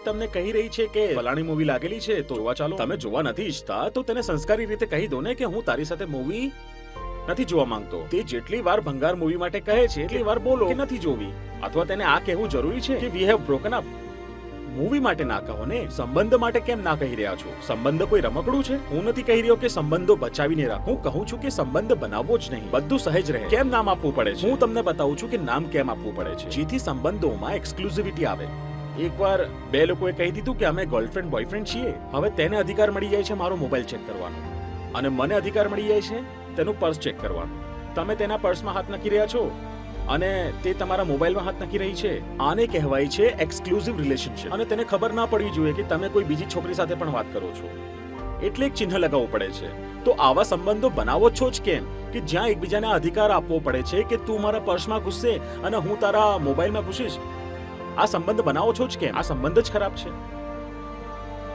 તમને કહી રહી છે કે ફલાણી મૂવી લાગેલી છે તો જોવા ચાલો, તમે જોવા નથી ઈચ્છતા તો તેને સંસ્કારી રીતે કહી દો ને કે હું તારી સાથે મૂવી નથી જોવા માંગતો. તે જેટલી વાર ભંગાર મૂવી માટે કહે છે એટલી વાર બોલો કે નથી જોવી, અથવા તેને આ કહેવું જરૂરી છે કે we have broken up. Movie માટે ના કહો ને, સંબંધ માટે કેમ ના કહી રહ્યા છો? સંબંધ કોઈ રમકડું છે? હું નથી કહી રહ્યો કે સંબંધો બચાવીને રાખો, હું કહું છું કે સંબંધ બનાવવો જ નહીં, બધું સહેજ રહે. કેમ નામ આપવું પડે છે? હું તમને બતાવું છું કે નામ કેમ આપવું પડે છે, જેથી સંબંધોમાં એક્સક્લુઝિવિટી આવે. એકવાર બે લોકોએ કહી દીધું કે અમે ગર્લફ્રેન્ડ બોયફ્રેન્ડ છીએ. હવે તેને અધિકાર મળી જાય છે મારો મોબાઈલ ચેક કરવાનો, અને મને અધિકાર મળી જાય છે તેનું પર્સ ચેક કરવાનો. તમે તેના પર્સમાં હાથ નાખી રહ્યા છો અને તે તમારા મોબાઈલમાં હાથ નાખી રહી છે. આને કહેવાય છે એક્સક્લુઝિવ રિલેશનશિપ. અને તેને ખબર ના પડવી જોઈએ કે તમે કોઈ બીજી છોકરી સાથે પણ વાત કરો છો, એટલે એક ચિહ્ન લગાવવું પડે છે. તો આવા સંબંધો બનાવો છો જ કેમ કે જ્યાં એકબીજાને અધિકાર આપવો પડે છે કે તું મારા પર્સમાં ઘૂસશે અને હું તારા મોબાઈલમાં ઘૂસીશ? આ સંબંધ બનાવો છો જ કેમ? આ સંબંધ જ ખરાબ છે.